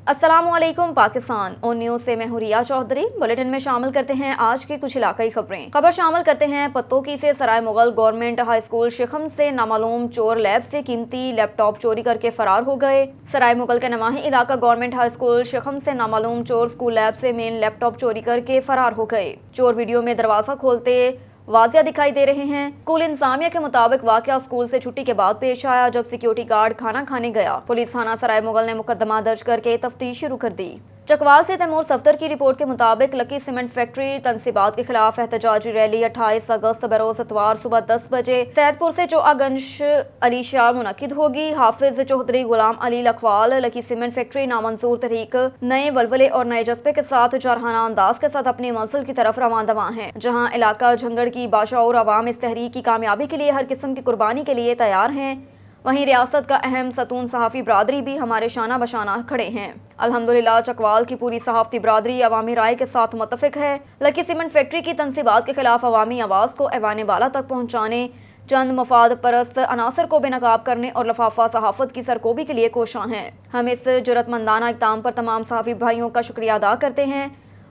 السلام علیکم پاکستان اون نیوز سے میں ہوں ریا چودھری۔ بلیٹن میں شامل کرتے ہیں آج کی کچھ علاقائی خبریں۔ خبر شامل کرتے ہیں پتوکی سے سرائے مغل گورنمنٹ ہائی اسکول شیخم سے نامعلوم چور لیب سے قیمتی لیپ ٹاپ چوری کر کے فرار ہو گئے۔ سرائے مغل کے نواحی علاقہ گورنمنٹ ہائی اسکول شیخم سے نامعلوم چور اسکول لیب سے مین لیپ ٹاپ چوری کر کے فرار ہو گئے۔ چور ویڈیو میں دروازہ کھولتے واضح دکھائی دے رہے ہیں۔ اسکول انتظامیہ کے مطابق واقعہ اسکول سے چھٹی کے بعد پیش آیا جب سیکیورٹی گارڈ کھانا کھانے گیا۔ پولیس تھانہ سرائے مغل نے مقدمہ درج کر کے تفتیش شروع کر دی۔ چکوال سے تیمور صفدر کی رپورٹ کے مطابق لکی سیمنٹ فیکٹری تنصیبات کے خلاف احتجاجی ریلی 28 اگست بروز اتوار صبح 10 بجے سید پور سے چوہا گنج علی شاہ منعقد ہوگی۔ حافظ چودھری غلام علی لکھوال لکی سیمنٹ فیکٹری نامنظور تحریک نئے ولولے اور نئے جذبے کے ساتھ جارحانہ انداز کے ساتھ اپنی منزل کی طرف رواں دواں ہیں، جہاں علاقہ جھنگڑ کی باشعور عوام اس تحریک کی کامیابی کے لیے ہر قسم کی قربانی کے لیے تیار ہیں۔ وہیں ریاست کا اہم ستون صحافی برادری بھی ہمارے شانہ بشانہ کھڑے ہیں۔ الحمدللہ چکوال کی پوری صحافتی برادری عوامی رائے کے ساتھ متفق ہے۔ لکی سیمنٹ فیکٹری کی تنصیبات کے خلاف عوامی آواز کو ایوان بالا تک پہنچانے، چند مفاد پرست عناصر کو بے نقاب کرنے اور لفافہ صحافت کی سرکوبی کے لیے کوشاں ہیں۔ ہم اس جرأت مندانہ اقدام پر تمام صحافی بھائیوں کا شکریہ ادا کرتے ہیں۔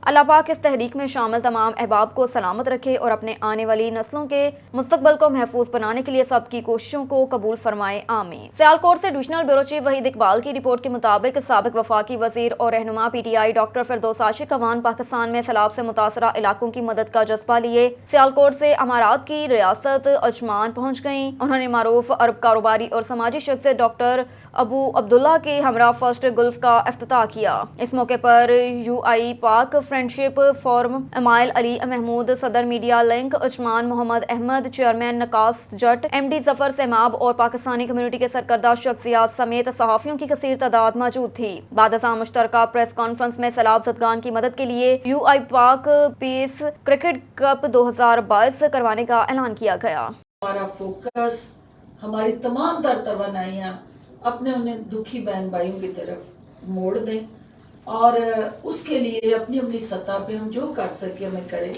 اللہ پاک اس تحریک میں شامل تمام احباب کو سلامت رکھے اور اپنے آنے والی نسلوں کے مستقبل کو محفوظ بنانے کے لیے سب کی کوششوں کو قبول فرمائے، آمین۔ سیالکوٹ سے divisional bureau chief Waheed Iqbal کی رپورٹ کے مطابق سابق وفاقی وزیر اور رہنما P T I doctor Firdous Ashiq Awan Pakistan میں سیلاب سے متاثرہ علاقوں کی مدد کا جذبہ لیے سیالکوٹ سے امارات کی ریاست عجمان پہنچ گئیں۔ انہوں نے معروف عرب کاروباری اور سماجی شخصیت ڈاکٹر ابو عبداللہ کے ہمراہ فرسٹ گلف کا افتتاح کیا۔ اس موقع پر یو آئی پاک فرینڈشپ فورم امائل علی محمود، صدر میڈیا لنک عجمان محمد احمد، چیئرمین نکاس جٹ ایم ڈی ظفر سیماب اور پاکستانی کمیونٹی کے سرکردہ شخصیات سمیت صحافیوں کی کثیر تعداد موجود تھی۔ بعد ازاں مشترکہ پریس کانفرنس میں سیلاب زدگان کی مدد کے لیے یو آئی پاک پیس کرکٹ کپ 2022 کروانے کا اعلان کیا گیا۔ ہمارا فوکس، ہماری تمام تر توانائیاں اپنے انہیں دکھی بہن بھائیوں کی طرف موڑ دیں اور اس کے لیے اپنی اپنی سطح پہ ہم جو کر سکیں ہمیں کریں،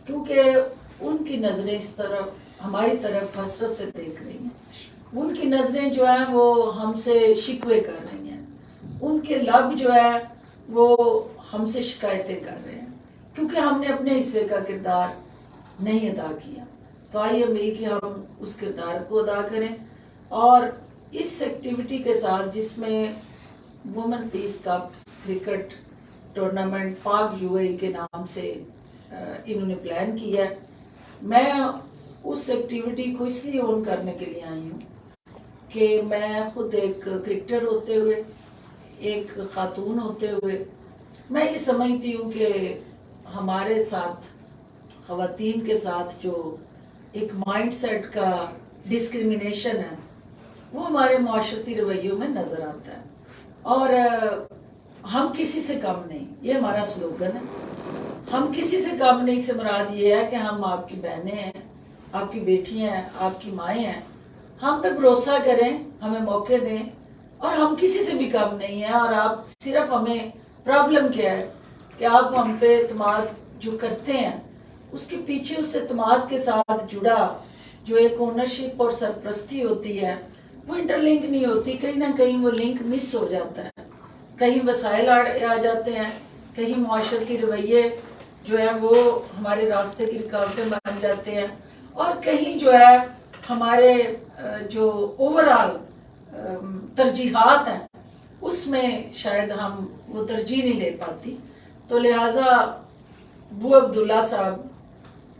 کیونکہ ان کی نظریں اس طرف ہماری طرف حسرت سے دیکھ رہی ہیں۔ ان کی نظریں جو ہیں وہ ہم سے شکوے کر رہی ہیں، ان کے لب جو ہے وہ ہم سے شکایتیں کر رہے ہیں، کیونکہ ہم نے اپنے حصے کا کردار نہیں ادا کیا۔ تو آئیے مل کے ہم اس کردار کو ادا کریں اور اس ایکٹیویٹی کے ساتھ جس میں وومن پیس کپ کرکٹ ٹورنامنٹ پاک یو اے کے نام سے انہوں نے پلان کیا ہے، میں اس ایکٹیویٹی کو اس لیے اون کرنے کے لیے آئی ہوں کہ میں خود ایک کرکٹر ہوتے ہوئے، ایک خاتون ہوتے ہوئے، میں یہ سمجھتی ہوں کہ ہمارے ساتھ خواتین کے ساتھ جو ایک مائنڈ سیٹ کا ڈسکریمنیشن ہے وہ ہمارے معاشرتی رویوں میں نظر آتا ہے، اور ہم کسی سے کم نہیں، یہ ہمارا سلوگن ہے۔ ہم کسی سے کم نہیں سے مراد یہ ہے کہ ہم آپ کی بہنیں ہیں، آپ کی بیٹیاں ہیں، آپ کی مائیں ہیں، ہم پہ بھروسہ کریں، ہمیں موقع دیں، اور ہم کسی سے بھی کم نہیں ہیں۔ اور آپ صرف ہمیں پرابلم کیا ہے کہ آپ ہم پہ اعتماد جو کرتے ہیں اس کے پیچھے اس اعتماد کے ساتھ جڑا جو ایک اونرشپ اور سرپرستی ہوتی ہے وہ انٹر لنک نہیں ہوتی، کہیں نہ کہیں وہ لنک مس ہو جاتا ہے، کہیں وسائل آ جاتے ہیں، کہیں معاشرتی رویے جو ہیں وہ ہمارے راستے کی رکاوٹیں بن جاتے ہیں، اور کہیں جو ہے ہمارے جو اوورآل ترجیحات ہیں اس میں شاید ہم وہ ترجیح نہیں لے پاتی۔ تو لہٰذا ابو عبداللہ صاحب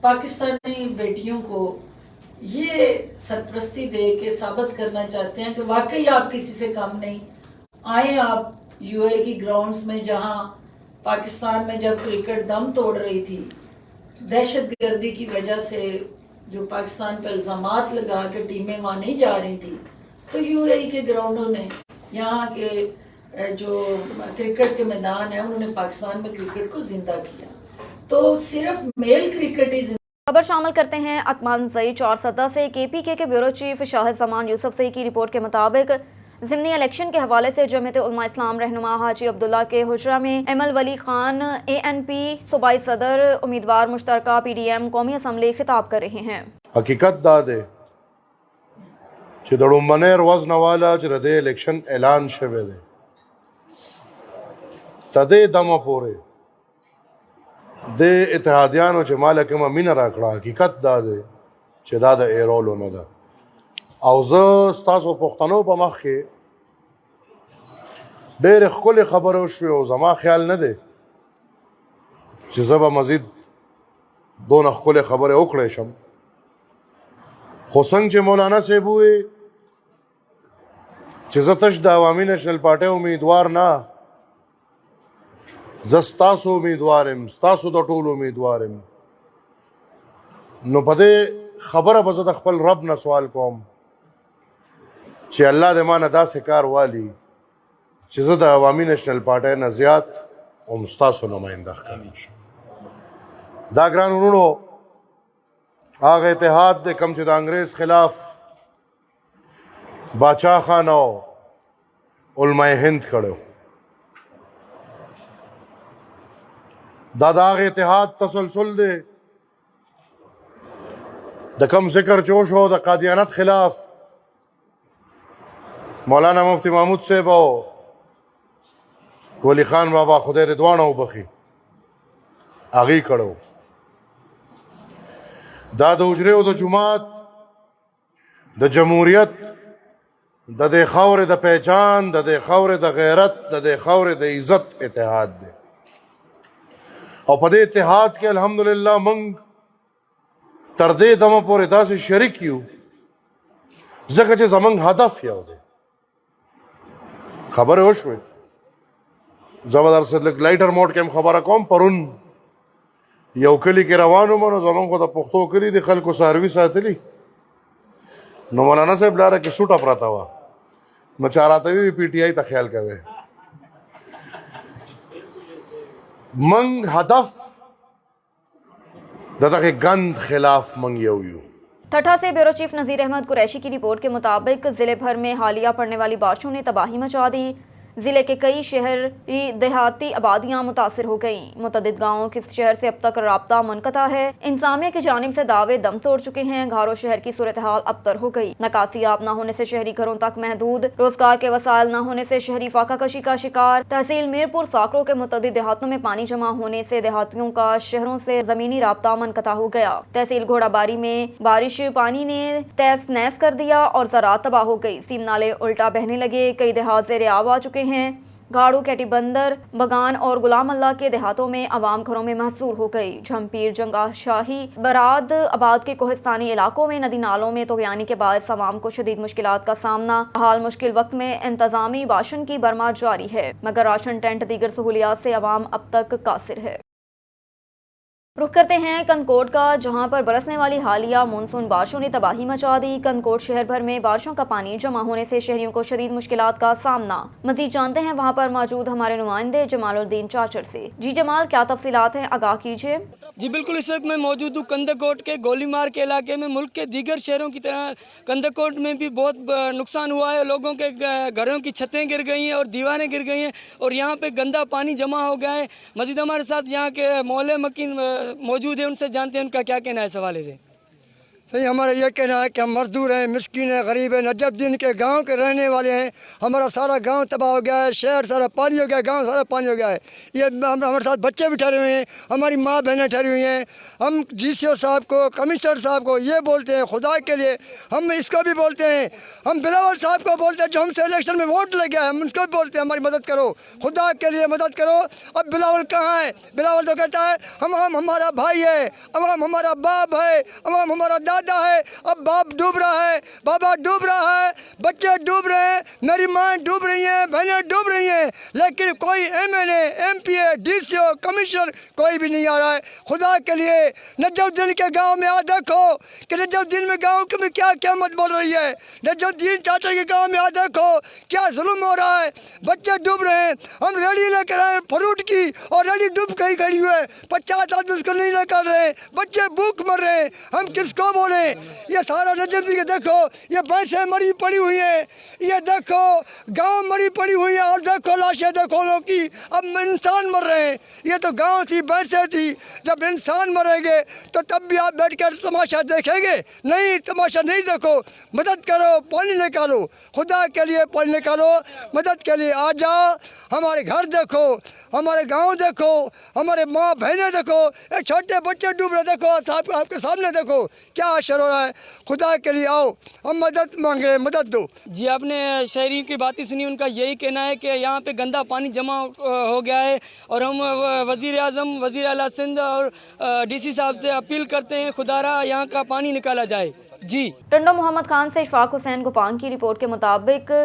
پاکستانی بیٹیوں کو یہ سرپرستی دے کے ثابت کرنا چاہتے ہیں کہ واقعی آپ کسی سے کم نہیں۔ آئیں آپ یو اے کی گراؤنڈز میں، جہاں پاکستان میں جب کرکٹ دم توڑ رہی تھی دہشت گردی کی وجہ سے، جو پاکستان پہ الزامات لگا کے ٹیمیں وہاں نہیں جا رہی تھی، تو یو اے کے گراؤنڈوں نے، یہاں کے جو کرکٹ کے میدان ہیں انہوں نے پاکستان میں کرکٹ کو زندہ کیا۔ تو صرف میل کرکٹ ہی زندہ۔ خبر شامل کرتے ہیں اطمان زئی چارسدہ سے۔ کے پی کے بیورو چیف شاہد زمان یوسف زئی کی رپورٹ کے مطابق ضمنی الیکشن کے حوالے سے جمعیت علماء اسلام رہنما حاجی عبداللہ کے حجرہ میں ایمل ولی خان اے این پی صوبائی صدر امیدوار مشترکہ پی ڈی ایم قومی اسمبلی خطاب کر رہے ہیں۔ حقیقت دا ده چې د لومبنۍ ورځ نه واله چې د دې الیکشن اعلان شوی دی، تدې دمه پورې د اتحادیانو چې ماله کومه مینه راکړه حقیقت دا دی چې دا د ایرولو نه ده. او زه ستاسو پښتنو په مخ کې ډېرې ښکلې خبرې وشوې او زما خیال نه دی چې زه به مزید دونه ښکلې خبرې وکړی شم. خو څنګه چې مولانا صاحب ووی چې زه تش د عوامي نیشنل پارټۍ امیدوار نه، زه ستاسو امیدوار یم، ستاسو د ټولو امیدوار یم. نو په دې خبره به زه د خپل رب نه سوال کوم چې الله دې ما نه داسې کار والي چې زه د عوامي نیشنل پارټۍ نه زیات هم ستاسو نماینده ښکاره شم. دا ګران وروڼو هغه اتحاد دی کوم چې د انګریز خلاف باچا خان او علماء هند کړی، دا د هغه اتحاد تسلسل دی د کوم ذکر چې وشو د قادیانت خلاف مولانا مفتی محمود صاحب او ولی خان بابا خدای رضوانه وبخي هغې کړی. دا د حجرې او د جومات د جمهوریت د دې خاورې د پہچان، د دې خاورې د غیرت، د دې خاورې د عزت اتحاد دی. او په دې اتحاد کې الحمدلله موږ تر دې دمه پورې داسې شریک یو ځکه چې زموږ هدف یو دی. خبرې وشوې، زه به درسره لږ لایټر موډ کې هم خبره کوم. پرون یو کلي کې روان وم نو زموږ خو د پښتو کلي د خلکو څاروي ساتلي، نو مولانا صاحب لاره کې سوټه پرته وه، نو چا راته وي پی ټي آی ته خیال کوئ. منگ هدف د دغه گند خلاف منگ یو یو. ٹھٹھا سے بیورو چیف نذیر احمد قریشی کی رپورٹ کے مطابق ضلع بھر میں حالیہ پڑنے والی بارشوں نے تباہی مچا دی. ضلع کے کئی شہری دیہاتی آبادیاں متاثر ہو گئیں. متعدد گاؤں کے شہر سے اب تک رابطہ منقطع ہے. انتظامیہ کی جانب سے دعوے دم توڑ چکے ہیں. گھارو شہر کی صورتحال ابتر ہو گئی. نکاسی آب نہ ہونے سے شہری گھروں تک محدود. روزگار کے وسائل نہ ہونے سے شہری فاقہ کشی کا شکار. تحصیل میرپور ساکروں کے متعدد دیہاتوں میں پانی جمع ہونے سے دیہاتیوں کا شہروں سے زمینی رابطہ منقطع ہو گیا. تحصیل گھوڑا باری میں بارش پانی نے تہس نہس کر دیا اور زراعت تباہ ہو گئی. سیم نالے الٹا بہنے لگے. کئی دیہات زیر آب آ چکے ہیں. گھاڑو، کیٹی بندر، بگان اور غلام اللہ کے دیہاتوں میں عوام گھروں میں محصور ہو گئی. جھمپیر، جنگا شاہی، براد آباد کے کوہستانی علاقوں میں ندی نالوں میں طغیانی کے باعث عوام کو شدید مشکلات کا سامنا. حال مشکل وقت میں انتظامی باشن کی برما جاری ہے، مگر راشن ٹینٹ دیگر سہولیات سے عوام اب تک قاصر ہے. رخ کرتے ہیں کندکوٹ کا، جہاں پر برسنے والی حالیہ مونسون بارشوں نے تباہی مچا دی. کندکوٹ شہر بھر میں بارشوں کا پانی جمع ہونے سے شہریوں کو شدید مشکلات کا سامنا. مزید جانتے ہیں وہاں پر موجود ہمارے نمائندے جمال الدین چاچر سے. جی جمال، کیا تفصیلات ہیں، آگاہ کیجیے. جی بالکل، اس وقت میں موجود ہوں کندکوٹ کے گولی مار کے علاقے میں. ملک کے دیگر شہروں کی طرح کندکوٹ میں بھی بہت نقصان ہوا ہے. لوگوں کے گھروں کی چھتیں گر گئی ہیں اور دیواریں گر گئی ہیں اور یہاں پہ گندا پانی جمع ہو گیا ہے. مزید ہمارے ساتھ یہاں کے محلے مکین موجود ہیں، ان سے جانتے ہیں ان کا کیا کہنا ہے اس حوالے سے. صحیح، ہمارا یہ کہنا ہے کہ ہم مزدور ہیں، مسکین ہیں، غریب ہیں، نجف دین کے گاؤں کے رہنے والے ہیں. ہمارا سارا گاؤں تباہ ہو گیا ہے، شہر سارا پانی ہو گیا ہے، گاؤں سارا پانی ہو گیا ہے. یہ ہمارے ساتھ بچے بھی ٹھہرے ہوئے ہیں، ہماری ماں بہنیں ٹھہری ہوئی ہیں. ہم GCO صاحب کو، کمشنر صاحب کو یہ بولتے ہیں خدا کے لیے، ہم اس کو بھی بولتے ہیں، ہم بلاول صاحب کو بولتے ہیں جو ہم سے الیکشن میں ووٹ لے گیا ہے، ہم اس کو بھی بولتے ہیں ہماری مدد کرو، خدا کے لیے مدد کرو. اب بلاول کہاں ہے؟ بلاول تو کہتا ہے ہم ہمارا بھائی ہے، ہم ہمارا باپ ہے، ہم ہمارا دادا ہے. اب باپ ڈوب رہا ہے، بابا ڈوب رہا ہے، بچے ڈوب رہے ہیں، میری ماں ڈوب رہی ہیں، بہنیں ڈوب رہی ہیں، لیکن کوئی MLA MPA DCO کمشنر کوئی بھی نہیں آ رہا ہے. خدا کے لیے نجف الدین کے گاؤں میں آ دیکھو کہ نجف الدین میں گاؤں میں کیا قیامت بول رہی ہے. نجف الدین چاچا کے گاؤں میں آ دیکھو کیا ظلم ہو رہا ہے. بچے ڈوب رہے ہیں. ہم ریلی لے کر آئے فروٹ کی اور ریلی ڈوب کہیں کھڑی ہوئے، 50 آدمی اس کو نہیں لے کر رہے، بچے بھوک مر رہے ہیں. ہم کس کو بولیں؟ یہ سارا نجف الدین کے دیکھو، یہ بھینسیں مری پڑی ہوئی ہیں، یہ دیکھو گاؤں مری پڑی ہوئی ہیں، اور دیکھو لاشیں دیکھو لوگوں کی. اب انسان مر رہے ہیں. یہ تو گاؤں تھی، بھینسیں تھی. جب انسان مریں گے تو تب بھی آپ بیٹھ کر تماشا دیکھیں گے؟ نہیں، تماشا نہیں دیکھو. مدد کرو، پانی نکالو، خدا کے لیے پانی نکالو. مدد کے لیے آ جاؤ. ہمارے گھر دیکھو، हमारे गांव देखो, हमारे माँ बहनें देखो, ये छोटे बच्चे डूब रहे, देखो आपके सामने देखो क्या असर हो रहा है। खुदा के लिए आओ, हम मदद मांग रहे हैं, मदद दो। जी, आपने शहरियों की बातें सुनी, उनका यही कहना है कि यहाँ पे गंदा पानी जमा हो गया है और हम वज़ीर आज़म, वज़ीर आला सिंध और डीसी साहब से अपील करते हैं खुदारा यहाँ का पानी निकाला जाए। जी। टंडो मोहम्मद खान से इशफाक हुसैन गोपांग की रिपोर्ट के मुताबिक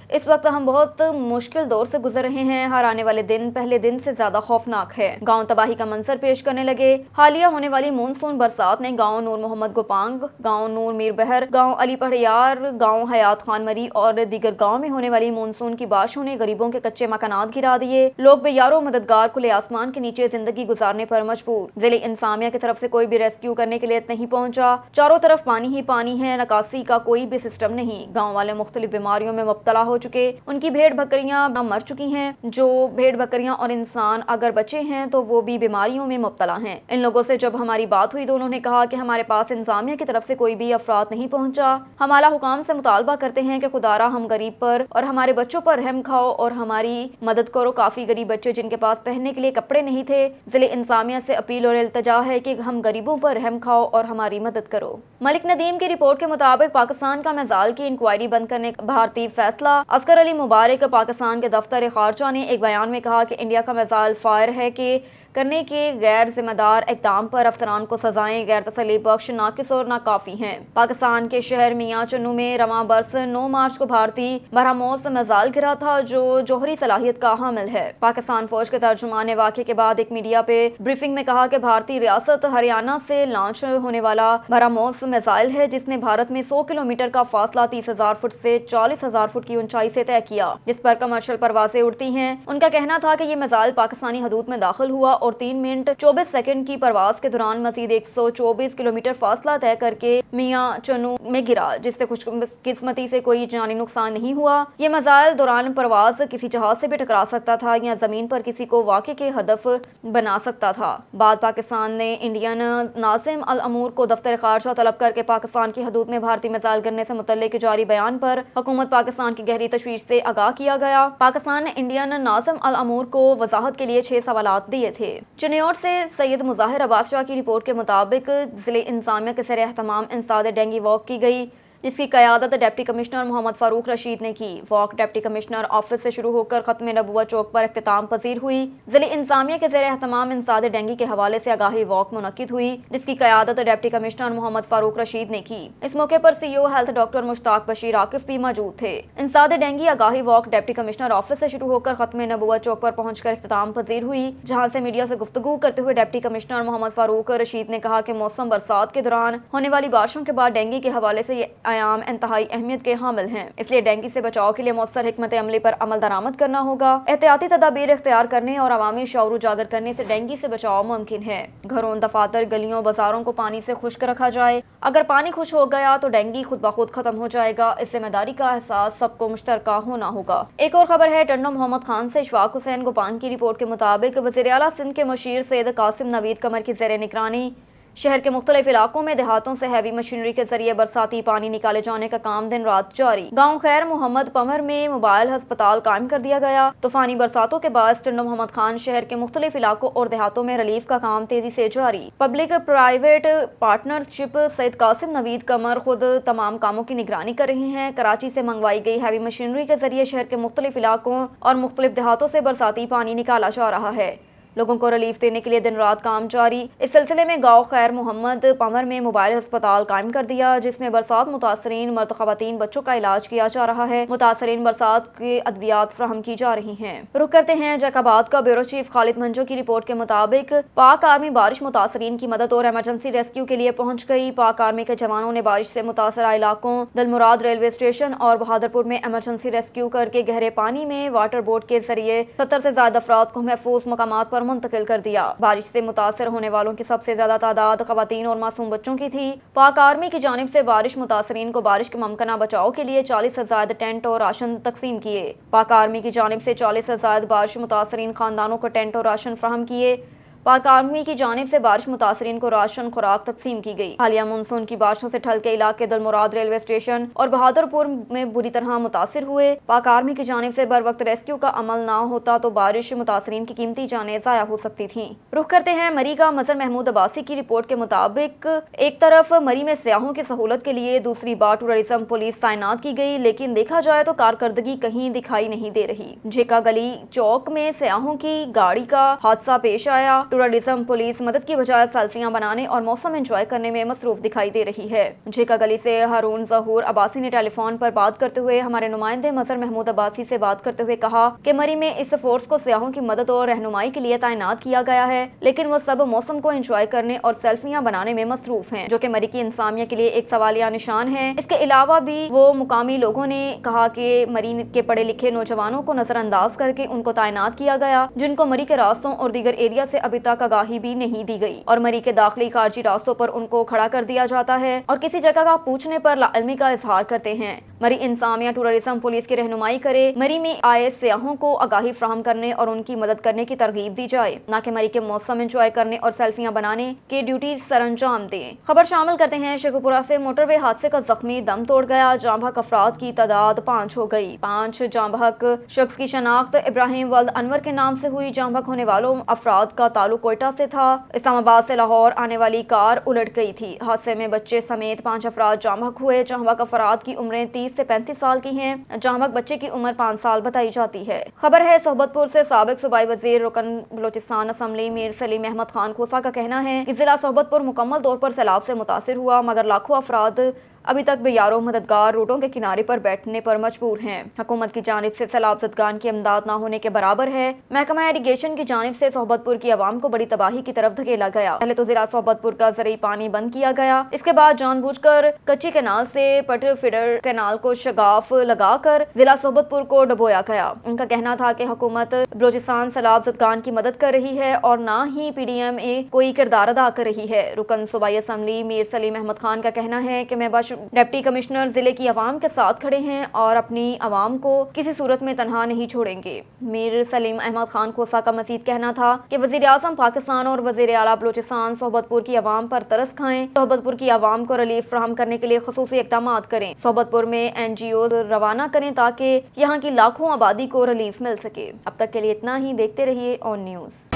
इस वक्त हम बहुत मुश्किल दौर से गुजर रहे हैं। हर आने वाले दिन पहले दिन से ज्यादा खौफनाक है। गांव तबाही का मंजर पेश करने लगे। हालिया होने वाली मानसून बरसात ने गांव नूर मोहम्मद गोपांग, गांव नूर मीर बहर, गांव अली पढ़ियार, गांव हयात खान मरी और दीगर गांव में होने वाली मानसून की बारिशों ने गरीबों के कच्चे मकानात गिरा दिए। लोग बेयारो मददगार खुले आसमान के नीचे जिंदगी गुजारने पर मजबूर। जिले इंसामिया की तरफ से कोई भी रेस्क्यू करने के लिए नहीं पहुंचा। चारों तरफ पानी ही पानी है, निकासी का कोई भी सिस्टम नहीं। गाँव वाले मुख्तलिफ बीमारियों में मुब्तला हो चुके, उनकी भेड़ बकरियां मर चुकी हैं। जो भेड़ बकरियां और इंसान अगर बचे हैं तो वो भी बीमारियों में मुब्तला हैं। इन लोगों से जब हमारी बात हुई तो उन्होंने कहा कि हमारे पास इंतजामिया की तरफ से कोई भी अफराद नहीं पहुंचा। हम आला हुकाम से मुतालबा करते हैं कि खुदारा हम गरीब पर और हमारे बच्चों पर रहम खाओ और हमारी मदद करो। काफी गरीब बच्चे जिनके पास पहनने के लिए कपड़े नहीं थे। जिले इंतजामिया से अपील और इल्तजा है कि हम गरीबों पर रहम खाओ और हमारी मदद करो। मलिक नदीम की रिपोर्ट के मुताबिक पाकिस्तान का मिसाइल की इंक्वायरी बंद करने का भारतीय फैसला। असगर अली मुबारक पाकिस्तान के दफ्तर खारजा ने एक बयान में कहा कि इंडिया का मिसाइल फायर है कि करने के गैर जिम्मेदार इक़दाम पर अफसरान को सजाएं गैर तसल्ली बख्श, नाकिस और नाकाफी हैं। पाकिस्तान के शहर मियाँ चन्नू में रवां बरस 9 मार्च को भारतीय बरहमोस मिसाइल गिरा था जो जोहरी सलाहियत का हामिल है। पाकिस्तान फौज के तर्जुमान ने वाक़े के बाद एक मीडिया पे ब्रीफिंग में कहा कि भारतीय रियासत हरियाणा से लॉन्च होने वाला बरहमोस मिसाइल है जिसने भारत में 100 किलोमीटर का फासला 30,000 फुट से 40,000 फुट की ऊंचाई से तय किया, जिस पर कमर्शियल परवाजें उड़ती हैं। उनका कहना था कि ये मिसाइल पाकिस्तानी हदूद में दाखिल हुआ और 3 मिनट 24 सेकंड की परवाज के दौरान मजीद 124 किलोमीटर फासला तय करके मियाँ चन्नू में गिरा, जिससे खुशकिस्मती से कोई जानी नुकसान नहीं हुआ। ये मिसाइल दौरान परवाज किसी जहाज से भी टकरा सकता था या जमीन पर किसी को वाक़े के हदफ बना सकता था। बाद पाकिस्तान ने इंडियन नाजिम अल अमूर को दफ्तर खारजा तलब करके पाकिस्तान की हदूद में भारतीय मिसाइल गिरने से मुतल्लिक जारी बयान पर हुकूमत पाकिस्तान की गहरी तशवीश से आगाह किया गया। पाकिस्तान ने इंडियन नाजिम अल अमूर को वजाहत के लिए 6 सवालात दिए थे। चिन्नौर से सैयद मुजाहिर अब्बास शाह की रिपोर्ट के मुताबिक जिले इंतजामिया के सरे एहतमाम इंसाद डेंगी वॉक की गई, जिसकी क़यादत डिप्टी कमिश्नर मोहम्मद फारूक रशीद ने की। वॉक डिप्टी कमिश्नर ऑफिस से शुरू होकर खत्म नबुव्वत चौक पर इख्तिताम पजीर हुई। जिले इंतजामिया के ज़ेर एहतमाम इंसाद डेंगी के हवाले से आगाही वॉक मुनक्किद हुई, जिसकी क़यादत डिप्टी कमिश्नर मोहम्मद फारूक रशीद ने की। इस मौके पर CEO health doctor Mushtaq Bashir Akif भी मौजूद थे। इंसाद डेंगी आगाही वॉक डिप्टी कमिश्नर ऑफिस से शुरू होकर खत्म नबुव्वत चौक पर पहुंचकर इख्तिताम पजीर हुई, जहां से मीडिया से गुफ्तगू करते हुए डिप्टी कमिश्नर मोहम्मद फारूक रशीद ने कहा कि मौसम बरसात के दौरान होने वाली बारिशों के बाद डेंगी के हवाले से ये आयाम इंतहाई अहमियत के हामिल हैं, इसलिए डेंगी से बचाव के लिए मौसर हिकमत अमली पर अमल दरामद करना होगा। एहतियाती तदाबीर इख्तियार करने और अवामी शऊर उजागर करने से डेंगी से बचाव मुमकिन है। घरों, दफातर, गलियों, बाजारों को पानी से खुश्क रखा जाए। अगर पानी खुश हो गया तो डेंगी खुद ब खुद खत्म हो जाएगा। इस जिम्मेदारी का एहसास सबको मुश्तरका होना होगा। एक और खबर है टंडो मोहम्मद खान से इशफाक हुसैन गोपांग की रिपोर्ट के मुताबिक वज़ीर आला सिंध के मुशीर सैयद कासिम नवीद कमर की ज़ेर निगरानी शहर के मुख्तलिफ इलाकों में देहातों से हैवी मशीनरी के जरिए बरसाती पानी निकाले जाने का काम दिन रात जारी। गांव खैर मोहम्मद पमर में मोबाइल अस्पताल कायम कर दिया गया। तूफानी बरसातों के बाद टंडो मोहम्मद खान शहर के मुख्तलिफ इलाकों और देहातों में रिलीफ का काम तेजी से जारी। Public private partnership Syed Qasim Naveed Qamar खुद तमाम कामों की निगरानी कर रहे हैं। कराची से मंगवाई गई हैवी मशीनरी के जरिए शहर के मुख्तलिफ इलाकों और मुख्तलिफ देहातों से बरसाती पानी निकाला जा रहा है। लोगों को रिलीफ देने के लिए दिन रात काम जारी। इस सिलसिले में गाँव खैर मोहम्मद पमर में मोबाइल अस्पताल कायम कर दिया, जिसमें बरसात मुतासरीन मर्द खवातीन बच्चों का इलाज किया जा रहा है। मुतासरीन बरसात के अद्वियात फ्राहम की जा रही हैं। रुख करते हैं जैकाबाद का ब्यूरो चीफ खालिद मंजो की रिपोर्ट के मुताबिक पाक आर्मी बारिश मुतासरीन की मदद और एमरजेंसी रेस्क्यू के लिए पहुंच गई। पाक आर्मी के जवानों ने बारिश से मुतासरा इलाकों दिलमुराद रेलवे स्टेशन और बहादुरपुर में एमरजेंसी रेस्क्यू करके गहरे पानी में वाटर बोट के जरिए 70 से ज्यादा अफराद को महफूज मकामात पर मुंतकिल कर दिया। बारिश से मुतासर होने वालों की सबसे ज्यादा तादाद खवातीन और मासूम बच्चों की थी। पाक आर्मी की जानिब से बारिश मुतासरीन को बारिश के मुमकिना बचाव के लिए 40 से ज्यादा टेंट और राशन तकसीम किए। पाक आर्मी की जानिब से 40 से ज्यादा बारिश मुतासरीन खानदानों को टेंट और राशन फ्राहम किए। पाक आर्मी की जानिब से बारिश मुतासरीन को राशन खुराक तकसीम की गई। हालिया मानसून की बारिशों से ठल के इलाके दुलमुराद रेलवे स्टेशन और बहादुरपुर में बुरी तरह मुतासिर हुए। पाक आर्मी की जानिब से बर वक्त रेस्क्यू का अमल ना होता तो बारिश मुतासरीन की कीमती जानें ज़ाया हो सकती थी। रुख करते हैं मरी का। मजहर महमूद अब्बासी की रिपोर्ट के मुताबिक एक तरफ मरी में सयाहों की सहूलत के लिए दूसरी बार टूरिज्म पुलिस तैनात की गई, लेकिन देखा जाए तो कारकर्दगी कहीं दिखाई नहीं दे रही। जेका गली चौक में सयाहों की गाड़ी का हादसा पेश आया। टूरिज्म पुलिस मदद की बजाय सेल्फियां बनाने और मौसम एंजॉय करने में मसरूफ दिखाई दे रही है। जेका गली से हारून ज़हूर अब्बासी ने टेलीफोन पर बात करते हुए हमारे नुमाइंदे मजहर महमूद अब्बासी से बात करते हुए कहा कि मरी में इस फोर्स को सयाहों की मदद और रहनुमाई के लिए तैनात किया गया है, लेकिन वो सब मौसम को एंजॉय करने और सेल्फियां बनाने में मसरूफ हैं, जो कि मरी की इंसानियत के लिए एक सवालिया निशान है। इसके अलावा भी वो मुकामी लोगों ने कहा कि मरी के पढ़े लिखे नौजवानों को नजरअंदाज करके उनको तैनात किया गया, जिनको मरी के रास्तों और दीगर एरिया से अभी तक आगाही भी नहीं दी गई और मरी के दाखिली खारजी रास्तों पर उनको खड़ा कर दिया जाता है और किसी जगह का पूछने पर लाइल्मी का इजहार करते हैं। मरी इंसानिया टूरिज्म पुलिस की रहनुमाई करे, मरी में आए सयाहों को आगाही फ्राहम करने और उनकी मदद करने की तरगीब दी जाए, न कि मरी के मौसम एंजॉय करने और सेल्फियां बनाने की ड्यूटी सरअंजाम दें। खबर शामिल करते हैं शेखुपुरा से। मोटरवे हादसे का जख्मी दम तोड़ गया। जाँ बहक अफराद की तादाद 5 हो गई। 5 जाँ बहक शख्स की शनाख्त इब्राहिम वल्द अनवर के नाम से हुई। जाँ बहक होने वालों अफराद का ताल्लुक कोयटा से था। इस्लामाबाद से लाहौर आने वाली कार उलट गई थी। हादसे में बच्चे समेत 5 अफराद जाँ बहक हुए। जाँ बहक अफराद की उम्रें 30 से 35 साल की हैं। जाँ बहक बच्चे की उम्र 5 साल बताई जाती है। खबर है सोहबतपुर से। साबिक सूबाई वजीर रुकन बलोचिस्तान असम्बली मीर सलीम अहमद खान खोसा का कहना है कि जिला सोहबतपुर मुकम्मल तौर पर सैलाब से मुतासिर हुआ, मगर लाखों अफराद अभी तक बेयारो मददगार रोडों के किनारे पर बैठने पर मजबूर हैं। हुकूमत की जानिब से सैलाब ज़दगान की इमदाद न होने के बराबर है। महकमा इरिगेशन की जानिब से सोहबतपुर की आवाम को बड़ी तबाही की तरफ धकेला गया। पहले तो जिला सोहबतपुर का ज़रिई पानी बंद किया गया, इसके बाद जानबूझकर कच्ची कैनाल से पट फीडर कैनाल को शगाफ लगाकर जिला सोहबतपुर को डुबोया गया। उनका कहना था कि हुकूमत बलोचिस्तान सैलाब ज़दगान की मदद कर रही है और न ही PDMA कोई किरदार अदा कर रही है। रुकन सूबाई असम्बली मीर सलीम अहमद खान का कहना है कि मैं डिप्टी कमिश्नर जिले की आवाम के साथ खड़े हैं और अपनी आवाम को किसी सूरत में तनहा नहीं छोड़ेंगे। मीर सलीम अहमद खान खोसा का मजीद कहना था कि वजीर आज़म पाकिस्तान और वजीर आला बलोचिस्तान सोहबतपुर की आवाम पर तरस खाएं, सोहबतपुर की आवाम को रिलीफ फराहम करने के लिए खसूसी इक़दाम करें, सोहबतपुर में NGO रवाना करें ताकि यहाँ की लाखों आबादी को रिलीफ मिल सके। अब तक के लिए इतना ही। देखते रहिए ऑन न्यूज़।